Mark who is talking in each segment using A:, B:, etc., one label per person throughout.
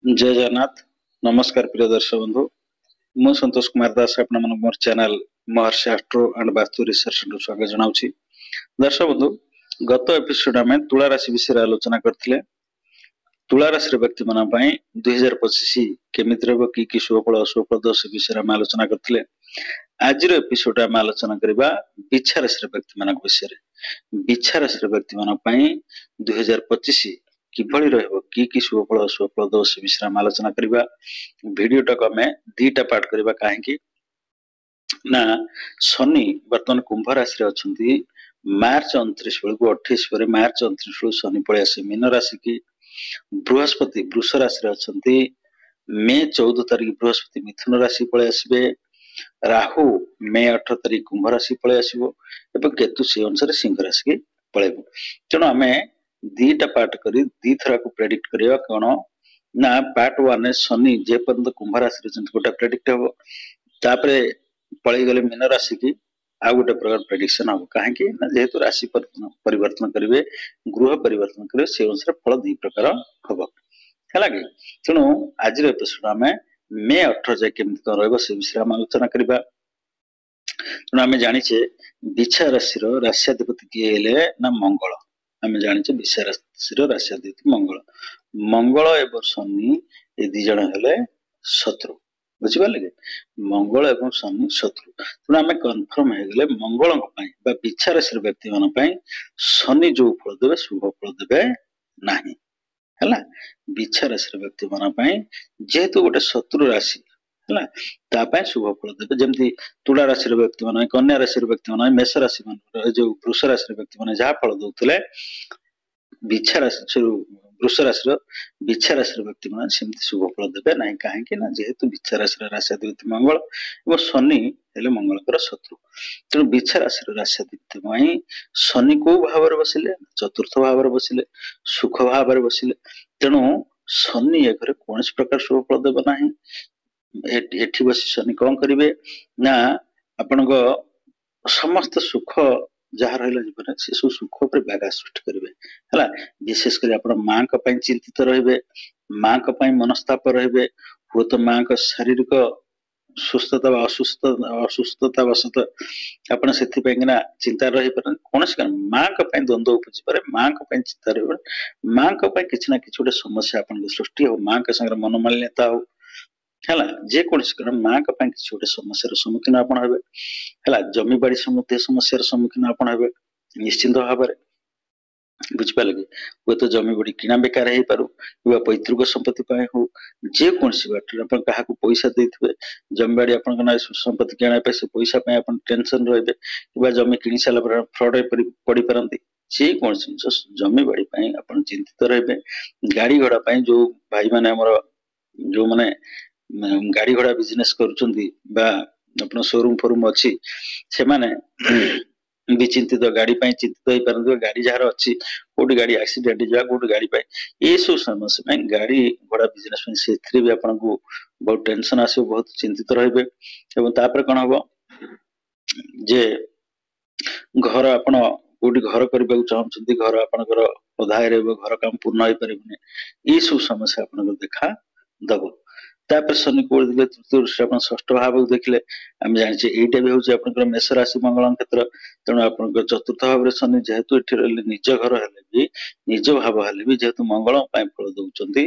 A: जय जगन्नाथ। नमस्कार प्रिय दर्शक बंधु, मु संतोष कुमार दास आपण मोर channel Maharshi astro and vastu research centre स्वागत जनाउछि। दर्शक बंधु, गत एपिसोड में तुला राशि विषय आलोचना करथिले। तुला राशि व्यक्ति मन पई 2025 केमिति रहबो की शुभफल अशुभफल दोष विषय में आलोचना करथिले। आज एपिसोड में आलोचना करबा बिच्छा राशि व्यक्ति मन विषय रे। बिच्छा राशि व्यक्ति मन पई 2025 किभଳି रहबो की शुभफल अशुभफल दोष विषय में आलोचना करबा। वीडियो टाक में दीटा पार्ट करबा काहेकि ना शनि वर्तमान कुंभ राशि रे अछंती। मार्च 29 बेलू 28 पर मार्च 29 बेलू शनि पळे आसे मीन राशि की। बृहस्पति वृष राशि रे अछंती। मे 14 तारिख बृहस्पति मिथुन राशि पळे आसीबे। राहु मे 18 तारिख कुंभ राशि पळे आसीबो एवं केतु से अनुसार सिंह राशि की पळेबो। तेणु आमे दीटा पार्ट करी दी थरा को प्रेडिक्ट करिया कोन ना पार्ट 1 शनि जे पर्यंत कुंभ राशि रे गोटा प्रेडिक्ट हो, तापरे पळै गले मीन राशि की आ गोटे प्रकार प्रेडिक्शन हो। काहेकि ना जेहेतु राशि परिवर्तन करिवे, गृह परिवर्तन करिवे, से अनुसार फल दी प्रकार हबो हला कि। तेणु आज एपिसोड में मे 18 जाय केमति रहबो से विषय में आलोचना करिबा। तेणु आमे जानिछे बिच्छा राशि रो राष्ट्राधिपति किए हेले ना मंगल। आमे जानिछे बिच्छा राशि रो राष्ट्राधिपति मंगल। मंगल एवं शनि ए दी जण हेले शत्रु, बुझि पाले कि मंगल एवं शनि शत्रु। तेणु आमे कन्फर्म हे गेले मंगल पई बा बिच्छा राशि व्यक्ति मन पई शनि जो फल देबे शुभ फल देबे नाही हला। बिच्छा राशि व्यक्ति मन पई जेहेतु गोटे शत्रु राशि हला, ता पई शुभ फल देबे। जेमति तुला राशि व्यक्ति मन, कन्या राशि व्यक्ति मन, मेष राशि मन, जो वृष राशि व्यक्ति मन जहा फल दउतले, बिच्छा राशि वृष राशि बिच्छा राशि व्यक्ति मन सेमति शुभ फल देबे नाही। काहेकि ना जेहेतु बिच्छा राशि राष्ट्राधिपति मंगल एवं शनि हेले मंगलकर शत्रु। तेणु बिच्छा राशि राष्ट्राधिपति मई शनि को भाव रे बसिले, चतुर्थ भाव रे बसिले, सुख भाव रे बसिले। तेणु शनि एकर कोनस प्रकार शुभ फल देबे नाही। एठी बसी शनि कोन करिवे ना आपनको समस्त सुख जहाँ रहिला जीवन से सब सुख पर व्याघात सृष्टि करिवे हला। विशेष कर आपण मां का पई चिंतित रहिबे, मां का पई मनस्ताप रहिबे, हो तो मां का शारीरिक सुस्थता वा असुस्थता वसत आपण सेथि पई ना चिंता रहि पर कोनस मां का पई द्वंद्व उपजि पारे, मां का पई चिंता रहिबे, मां का पई किछ ना किछ समस्या आपण सृष्टि हो, मां का संग मनोमालिन्यता हो हला। जे कोनस मां का पई किछ समस्या सम्मुखीन आपण हेबे हला। जमी बाड़ी सम्बन्धी समस्या सम्मुखीन आपण हेबे निश्चिंत भाव में, बुझिपारे कि वो तो जमी बाड़ी किना बेकार हो पारू कि पैतृक संपत्ति पाए हो, जे कौन सी बात अपन क्या पैसा देते जमी बाड़ी अपन संपत्ति किणा से पैसा अपन टेंशन रही कि जमी किणी सारा फ्रड पड़ पारती। जे कौन जिन जमी बाड़ी अपन चिंतित रहे। गाड़ी घोड़ा जो भाई माने हमर जो माने गाड़ी घोड़ा बिजनेस कर शोरूम फोरूम अच्छी से माने भी चिंतित गाड़ी पाई चिंतित हो पारन। गाड़ी जार अच्छी कोटी गाड़ी एक्सीडेंट जा कोटी गाड़ी पाई ये सब समस्या गाड़ी घोड़ा बिजनेस से भी आपन को बहुत टेंशन आसो, बहुत चिंतित रहिबे। एवं तापर कोन हबो जे घर आपण कोटी घर करबा चाहछंती, घर आपनकर अधाय रहबो, घर काम पूर्ण होई परिबने, ई सब समस्या आपन देखा दबो। तापर शनि को दिले तृतीय दृष्टि अपन षष्ठ भाव देखले हम जानिछे एटा भी होउछ आपनकर मेष राशि मंगल नक्षत्र। तेणु आपनकर चतुर्थ भाव रे शनि जेहेतु एठी रहले निज घर हेले भी, निज भाव हेले भी जेहेतु मंगल पई फल दउचंती,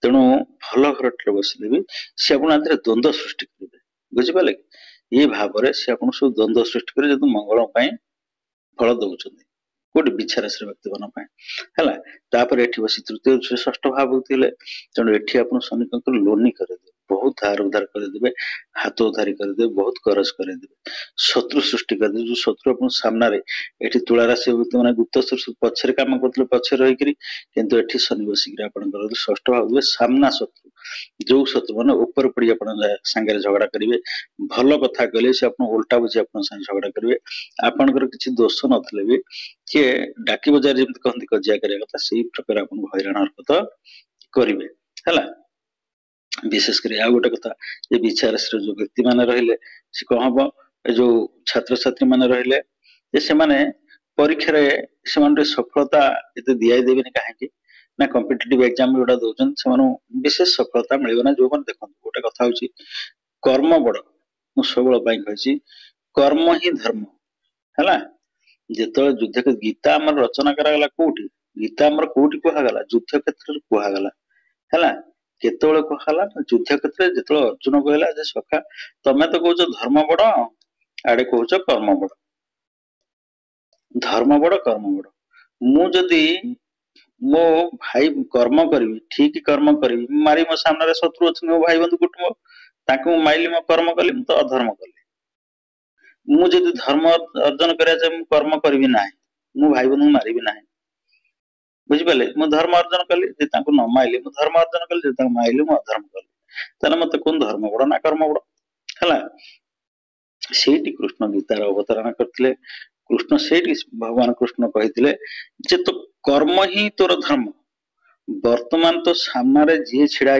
A: तेणु भल घर टे बसिले भी से आपण आदरे द्वंद्व सृष्टि करिवे, बुझि पाले कि ये भाव रे से आपण सब द्वंद्व सृष्टि करे जेतु मंगल पई फल दउचंती कोटी बिच्छा राशि व्यक्ति मन पई हला। तापर एठी बसी तृतीय षष्ठ भाव होतिले, तेणु एठी आपण शनि कंकर लोनी करे दे, बहुत धार उधार कर देबे, हाथ उधारी कर देबे, बहुत करज कर देबे, शत्रु सृष्टि कर दे। जो शत्रु अपन सामना रे एठी तुला राशि माने गुप्त शत्रु पछरे काम करथले पछरे रहि करी, किंतु एठी शनि बसिक आपण कर षष्ठ भाव दे सामना शत्रु जो शत्रु माने ऊपर पड़ी आपण संगे झगड़ा करिवे, भलो कथा कहले से आपण उल्टा बुझी आपण संगे झगड़ा करिवे। आपनकर किछि दोष नथले भी के डाकी बजार जेमति कहंती कजिया करे कथा सेही प्रकार आपण हैरान हरकत करिवे हला। विशेष कर आ गोटे कथा ये बिच्छा राशि जो व्यक्ति माने रहिले से कौन हम जो छात्र छात्री माने रहिले जे से माने परीक्षा रे से माने सफलता एते दियाई देबेनी काहे कि ना कॉम्पिटिटिव एग्जाम जोड़ा दौरान से विशेष सफलता मिल ना जो देखो गोटे कथा हूँ कर्म बड़ मु सब कही कर्म ही धर्म है जिते युद्ध गीता आम रचना करागला कौटी गीता आम कौटी कहगला युद्ध क्षेत्र में कहगला है केतବେଳେ कहला युद्ध क्षेत्र जो अर्जुन कहला जे सखा तमे तो कौच धर्म बड़ आड़े कौच कर्म बड़ धर्म बड़ कर्म बड़ मुझे मो भाई कर्म करी ठीक कर्म करी मारी मो सामने शत्रु अच्छे मो भाई बंधु कुटुंब ताकू माइली मो कर्म कली तो अधर्म कली मुझे धर्म अर्जन करा कर्म करी ना मो भाई बंधु मारी ना बुझिपारे मु धर्म अर्जन कली न माइली मु धर्म अर्जन कली माइली मु अधर्म कली ताले मत कौन धर्म बड़ ना कर्म बड़ है से कृष्ण गीतार अवतारणा करते कृष्ण से भगवान कृष्ण कही जे तो कर्म ही तोर धर्म वर्तमान तो सामने जी छिड़ा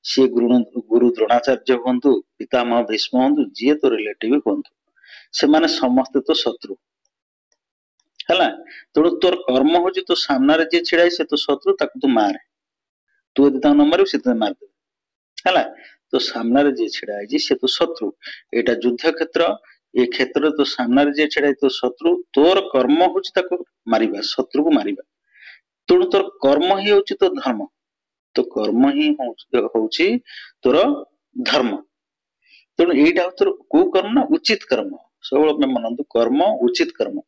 A: सी गुरु द्रोणाचार्य हूँ पितामह भीष्म हूँ जी तो रिलेटिव हूँ से माने समस्ते तो शत्रु है तेणु तोर कर्म हूँ तो सामने जी छिड़ा से तो शत्रु ताकू तू मारे तू यदि न मारू से मारदे है तो सामने जी छिड़ा सी तो शत्रु यहाँ युद्ध क्षेत्र ये क्षेत्र तो सामने जी छिड़ा तो शत्रु तोर कर्म हूँ मारिबा शत्रु को मारिबा तेणु तोर कर्म ही हूँ तो धर्म तो कर्म ही हूँ तोर धर्म तेणु यहाँ तोर कौ कर्म ना उचित कर्म सब मनतु कर्म उचित कर्म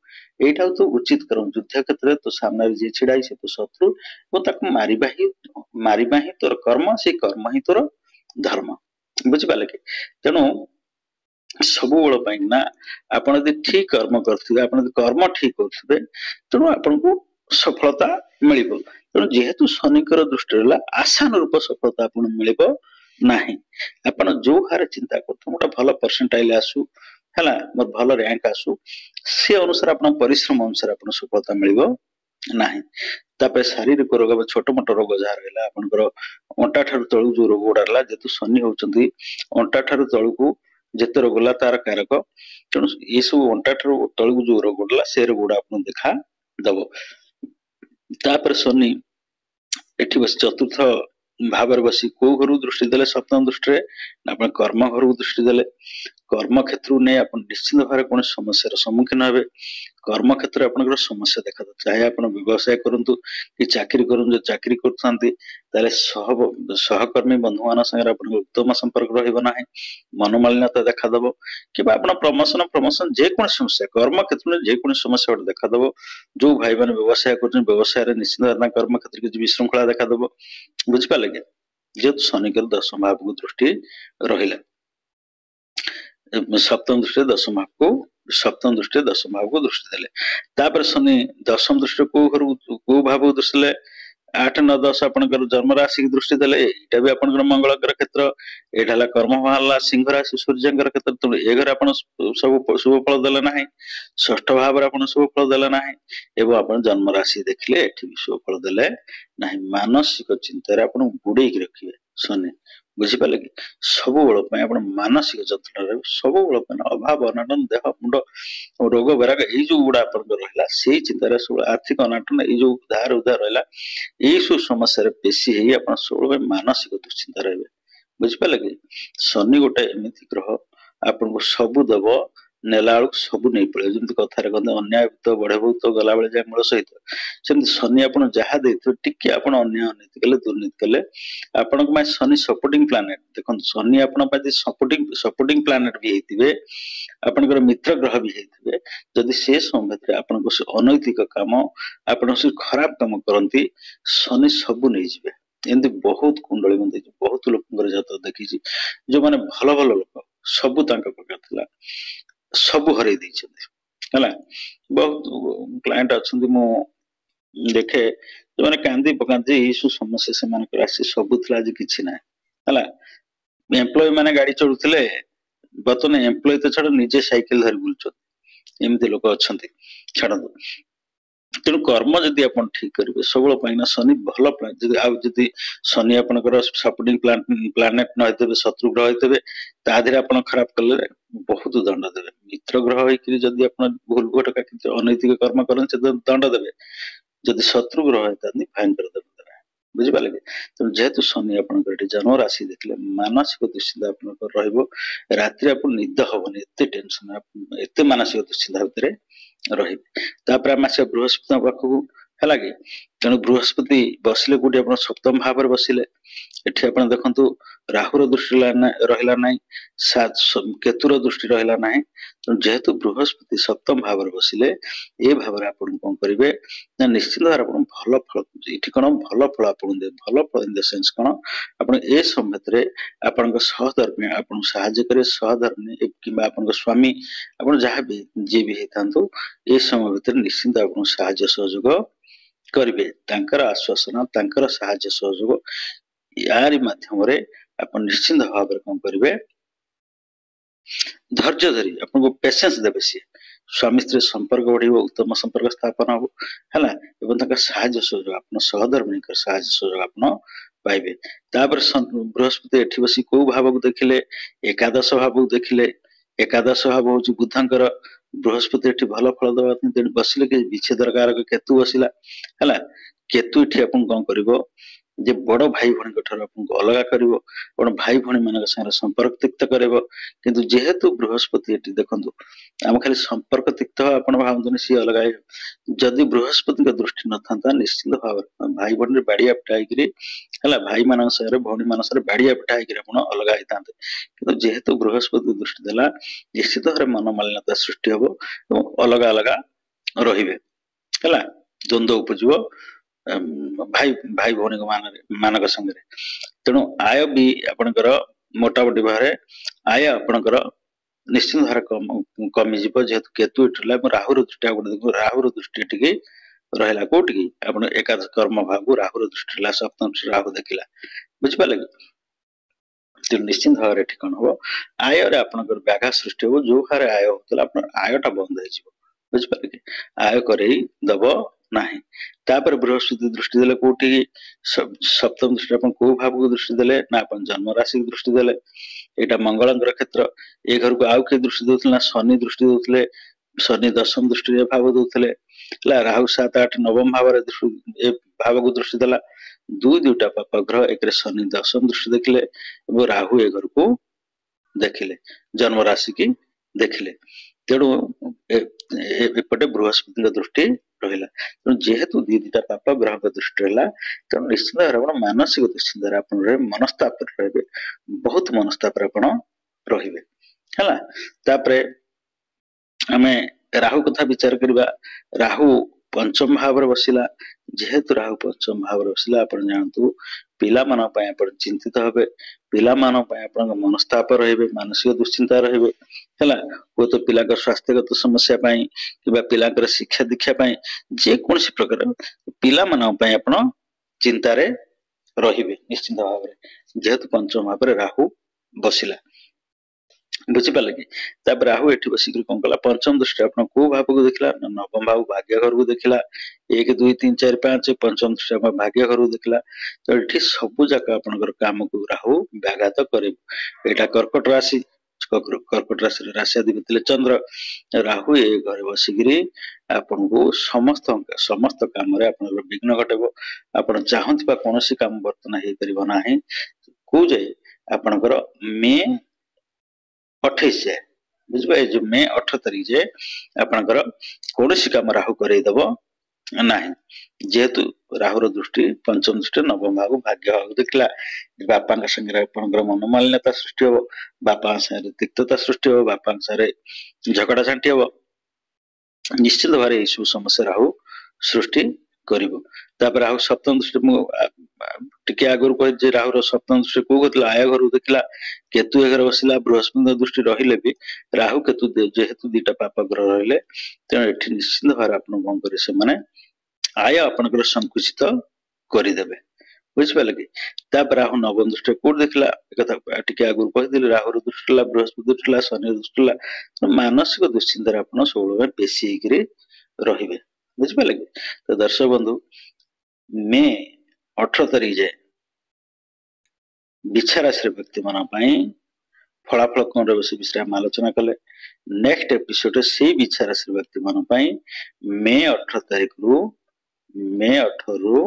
A: यहाँ तो उचित कर्म युद्ध क्षेत्र तो सामने जी छिड़ा से तो शत्रु और मारिबा ही तोर कर्म से कर्म ही तोर धर्म बुझिपारे कि तेणु सब ना आपण ठीक कर्म करते कर्म ठीक करेंगे तेणु आपन को सफलता मिल तेणु जेहेतु शनिकर दृष्टि रहा आसान रूप सफलता आपन मिल ना आप जो हारे चिंता करते गोटे भल परसेंटाइल आसू है मोर भल रैंक आसू से अनुसार आप परिश्रम अनुसार आप सफलता मिल ना तापर शारीरिक रोग छोट मोट रोग जहाँ रहा आपंकर अंटा ठार तलू जो रोग गुड़ा रहा जेतु शनि होती अंटा ठार तलू को जिते रोग ला तार कारक तेणु ये सब अंटा ठार तलू जो रोग गुड़ा से रोग गुड़ा आप देखा दब तापर शनि एठी बस चतुर्थ भाव बसी कौ घर दृष्टि देले सप्तम दृष्टि आप कर्म घर दृष्टि देले कर्म क्षेत्र नहीं आप निश्चित भाव कौन समस्या सम्मुखीन हे कर्म क्षेत्र आप समस्या देखा चाहे आप व्यवसाय करूँ कि चाकरी करूँ जो चाकरी कर सहकर्मी बंधु मान संगे उत्तम संपर्क रहा मनोमालिन्यता देखादेव कि प्रमोशन प्रमोशन जेको समस्या कर्म क्षेत्र में जेको समस्या गोटे देखादेव जो भाई मैंने व्यवसाय कर निश्चित कर्म क्षेत्र की विशृंखला देखादेव बुझिपारे कि जेहेतु शनिकर दशम भाव को दृष्टि रहा सप्तम दृष्टि दशम भाव को दृष्टि देले शनि दशम दृष्टि को भाव दृष्टि देले 8 9 10 आपनकर जन्म राशि की दृष्टि देले एटा भी आपनकर मंगलकर क्षेत्र एटा कर्म भाला सिंह राशि सूर्यंकर क्षेत्र तो ए घर आपन सब शुभ फल देले नाही षष्ठ भाव रे आपन शुभ फल देले नाही एवं आपन जन्म राशि देखले एठी भी शुभ फल देले नाही मानसिक चिंता रे आपन गुडे की रखिए शनि बुझिपारे कि सब आप मानसिक जत्न सब अभाव अनाटन देह मुंड रोग बेराग ये जो गुड़ा आप रहा से चिंतार सब आर्थिक अनाटन ये जो धार उधार रहा यही सब समस्या बेसी आप सब मानसिक दुश्चिंता रहे बुझिपारे कि शनि गोटे एमती ग्रह आपन को सबू दब नेला सब नहीं पड़े जमी कथार कहते अन्याय तो बढ़े बहुत गला बेले जाए मूल सहित सेमती शनि आप जहाँ टी आप अन्याय अनैति कले दुर्नीति कले आपण शनि सपोर्टिंग प्लानेट देखो शनि आपण सपोर्टिंग प्लानेट भी होते आपंकर मित्र ग्रह भी होते जदि से समय आपन अनैतिक काम आप खराब काम करती शनि सबू नहीं जाए एमती बहुत कुंडली मैं देखी बहुत लोक जातक देखी जो मैंने भल भल लोक सबू प्रकार सब हर बहुत क्लाएंट अच्छा मु देखे जो मैंने कांदी पकाते यू समस्या से आसी सब आज कि ना है एम्प्लॉय मैंने गाड़ी चढ़ुले बर्तमान एम्प्लॉय तो छाड़ निजे साइकिल धरी बुलूँ एमती लोक अच्छा छाड़ तेणु कर्म जदि आप ठीक करेंगे सब शनि भल जदि शनि आपंकर सपोर्टिंग प्लानेट न होते शत्रु ग्रह होते ताधे आप खराब कले बहुत दंड देवे मित्र ग्रह होती आप भूल भटका अनैतिक कर्म करें दंड देवे जदि शत्रु ग्रह होता भयंकर दंड देवे बुझिपारे कि तेणु जेहेतु शनि आपंकर जन्म राशि देखिले मानसिक दुश्चिंता आपंकर रहिबो रात्रि आपन निद हबनी एते टेंशन एते मानसिक दुश्चिंता भितरे रहिबे तापर आम आसे बृहस्पति पाखकु हला कि तेणु बृहस्पति बसिले कोठी आपन सप्तम भाव रे बसिले एठी आपन देखंतु राहुर दृष्टि रहिला नाही केतुर दृष्टि रहिला नाही जेहेतु बृहस्पति सप्तम भाव रे बसिले ए भाव रे आपन कोन करिवे ना निश्चित भाव आपन भल फल एठी कोन भल फल आपन दे भल फल इन द सेंस कोन आपन ए संबंधरे आपन को सहधर्मी आपन सहाय्य करे सहधर्मी किबा आपन को स्वामी आपन जहा भी जे भी हेतांतु ए समय भितर निश्चित आपन सहाय्य सहयोग करिवे तांकर आश्वासन तांकर सहाय्य सहयोग यारी माध्यम रे आपन निश्चित भाव रे कोन करिवे धैर्य धरी आपन को पेशेंस देबे सी स्वामी स्त्री संपर्क बढ़िबो उत्तम संपर्क स्थापन हो हला एवं तक सहाय्य सहयोग आपन सहधर्मी कर सहाय्य सहयोग आपन पाइबे तापर बृहस्पति एठी बसी को भाव को देखिले एकादश भाव को देखिले एकादश भाव होची बुधंकर बृहस्पति एठी भल फल दबा तेन बसिले कि विच्छेदर कारक केतु बसिला हला केतु एठी आपन कोन करिवो जे बड़ भाई भणी ठार आपको अलग करिवो आपण भाई भणी मान संगे संपर्क तिक्त करिवो किंतु जेहेतु बृहस्पति एटी देखंतु हम खाली संपर्क तिक्त आपण भावंतु सी अलग जदि बृहस्पति का दृष्टि न थांता निश्चित भाव भाई भणी बाड़िया पिटाई करी हला भाई मान संगे भणी मान संगे बाड़िया पिटाई करी आपण अलग आइतांते किंतु जेहेतु बृहस्पति दृष्टि देला निश्चित भाव मन मालिन्यता सृष्टि हबो एवं अलग अलग रहिबे हला द्वंद्व उपजिवो भाई भाई भौणी मानक संगे तेणु आय भी आपणकर मोटामोटी भाव आय आपणकर निश्चित भाव कमी जीव जेहेतु केतु राहुर दृष्टि राहुर दृष्टि टी रहा कौटी आप एकादश कर्म भाव को राहुर दृष्टि सप्तम राहु देखला बुझिपारे कि तेणु निश्चित भाव कौन हम आय आपणकर व्याघात सृष्टि हो जो हारे आय होता आयटा बंद हो बुझिपारे कि आय कर दब नाही तापर बृहस्पति दृष्टि देले कोठी सप्तम दृष्टि अपन को भाव को दृष्टि देले ना अपन जन्म राशि की दृष्टि देले एटा मंगलंकर क्षेत्र ए घर को आउ के दृष्टि देउथले ना शनि दृष्टि देउथले शनि दशम दृष्टि रे भाव देउथले ला राहु 7 8 नवम भाव रे दृष्टि ए भाव को दृष्टि देला दुईटा पाप ग्रह एक रे शनि दशम दृष्टि देखले एवं राहु ए घर को देखिले जन्म राशि की देखिले तेणु एपटे बृहस्पति दृष्टि रहिला तेणु जेहेतु दीटा पाप ग्रह दृष्टि रहा तेणु निश्चित भाव मानसिक दुश्चिंता मनस्ताप रहे बहुत मनस्ताप रहिबे हला तापरे आमे राहु कथा विचार करबा राहु पंचम भाव रे बसिला जेहेतु राहु पंचम भाव रे बसिला आपण जानतु पिला मान पय आपण चिंतित होबे पिला मान पय आपण मनस्ताप रहिबे मानसिक दुश्चिंता रहिबे हला वो तो पिला का स्वास्थ्यगत समस्या पय किबा पिला कर शिक्षा दीक्षा पय जे कोनसी प्रकार पिला मान पय आपण चिंता रे रहिबे निश्चित भाव रे जेहेतु पंचम भाव रे राहु बसिला बुझिपारे कि तापर राहु एठी बसिक कोन कला पंचम दृष्टि आपण को भाव को देखला नवम भाव भाग्य घर को देखला 1 2 3 4 5 पंचम दृष्टि आपण भाग्य घर को देखला तो एठी सब जगह आपनकर काम को राहु व्याघात करे एटा कर्कट राशि कर्कट राशि राशि अधिपति चंद्र राहु ए घर बसिकरी आपन को समस्त काम रे आपन विघ्न घटेबो आपन चाहंतिबा कोनोसी काम वर्तन हे परिबो नाही को जाय आपनकर मे 28 जाए बुझे जो मे 18 तारीख जाए आपनकर कोनोसी काम राहु करे दबो नाही जेहेतु राहुर दृष्टि पंचम दृष्टि नवम भाव भाग्य भाव देखला बापा संगे आपनकर मन मालिन्यता सृष्टि हो बापा संगे तिक्तता सृष्टि हो बापा संगे झगड़ा झांटी हो निश्चित भाव ये सब समस्या राहु सृष्टि करिवो तापर राहु सप्तम दृष्टि टिके आगुर कह राहुर सप्तम दृष्टि को गतला आय घर देखला केतु घर बसिला बृहस्पति दृष्टि रहिले भी राहु केतु जेहेतु दीटा पाप ग्रह रहिले तेणु एठी निश्चित भाव आपन कोन करे से माने आय आपनकर संकुचित करिदेबे बुझिपाले कि तापर राहु नवम दृष्टि को देखला एकथा टिके आगुर कह दिले राहुर दृष्टिला बृहस्पति दृष्टिला शनि दृष्टिला मानसिक दुश्चिंता आपन सबले बेसी हेकरी रहिबे बुझिपाले कि तो दर्शक बंधु मे 18 तारीख जाए बिछा राशि व्यक्ति मान फलाफल कौन रही विषय हम आलोचना कले नेक्स्ट एपिसोड से बिछा राशि व्यक्ति मान मे 18 तारीख रु मे 18 रु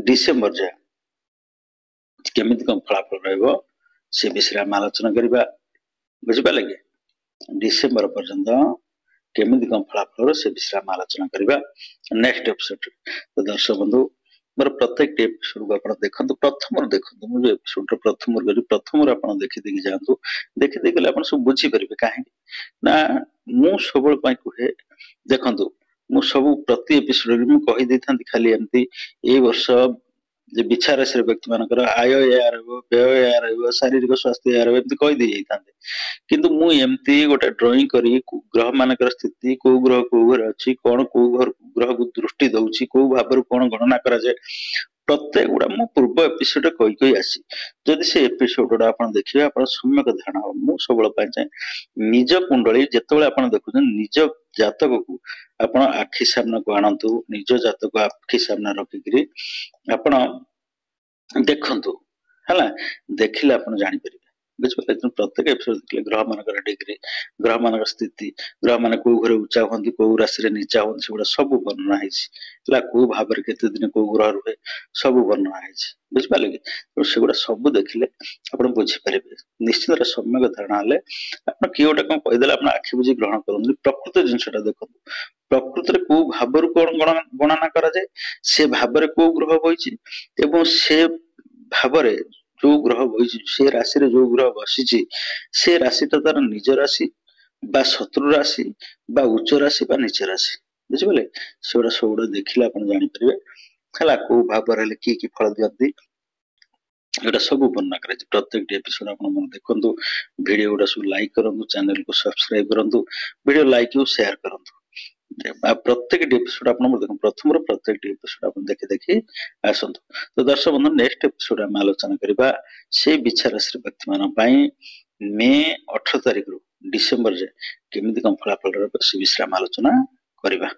A: डिसेम्बर जाए केमिति कम फलाफल रहइबो से विषय आम आलोचना करबा बुझिपाले कि डिसेम्बर पर्यंत केमिति कम फलाफल से विषय आम आलोचना करबा नेक्स्ट एपिसोड। तो दर्शक बंधु मोर प्रत्येक एपिसोड को आपण देखंतु प्रथम देखंतु मु जो एपिसोड प्रथम आपण देखि देखि जांतु देखि देखि आपण सब बुझी परिबे काहे ना मु सबल पय कहे देखंतु मु सब प्रति एपिसोड मु कहि देथांती खाली एमती ए वर्ष जे विचार से व्यक्ति मानकर आय या रहबो व्यय या रहबो शारीरिक स्वास्थ्य या रहबो एमती कहि दे जाइतांते किंतु मु एमती गोटे ड्राइंग करी ग्रह मानकर स्थिति को ग्रह को घर अछि कोन को ग्रह को दृष्टि दउछि को भाबर कोन गणना करा जाय प्रत्येक गुड़ा मु पूर्व एपिसोड कहि कहि आसी जदि से एपिसोड आपण देखिबे आपण सम्यक धारणा हो मु सबल पाए चाहे निज कुंडली जेतेबेले आपण देखुछन निज जातक को आपण आखि सामने को आनंतु निज जातक को आखि सामने रखिकरी आपण देखंतु हला देखिले आपण जानि परिबे बुझिपारे प्रत्येक एपिसोड देखिले ग्रह मानकर डिग्री ग्रह मानकर स्थिति ग्रह मान को घरे उच्चा होंती को राशि रे नीचा होंती सेगुड़ा सब वर्णना हैछि हला को भाबर केते दिन को ग्रह रुहे सब वर्णना हैछि बुझिपाले कि तो सेगुड़ा सब देखिले आपण बुझि परिबे निश्चित सम्यक धारणा हले आपण कियोटा कोन कहि देला आपण आखि बुझि ग्रहण करन प्रकृत जिंसटा देखंतु प्रकृत रे को भाबर कोन गणना करा जाय से भाबर को ग्रह होइछि एवं से भाबरे जो ग्रह बहिछि से राशि रे जो ग्रह बसिछि से राशि तार निज राशि बा शत्रु राशि बा उच्च राशि बा नीच राशि बुझिबले सेगुड़ा सबुड़ा देखिले आपण जानि परिबे हला को भाबर हेले की फल दियंती एटा सब वर्णना करे प्रत्येक एपिसोड आपण मन देखंतु वीडियो गुडा सब लाइक करंतु चैनल को सब्सक्राइब करंतु वीडियो लाइक और शेयर करंतु प्रत्येक एपिसोड आपण देखो प्रथम प्रत्येक एपिसोड आपण देखि देखि आसंतु। तो दर्शक बंधु नेक्स्ट एपिसोड हम आलोचना करबा से विचार श्री व्यक्ति मान पई मे 18 तारिख रु डिसेंबर जे केमिति कम फलाफल रे विषय आलोचना करबा।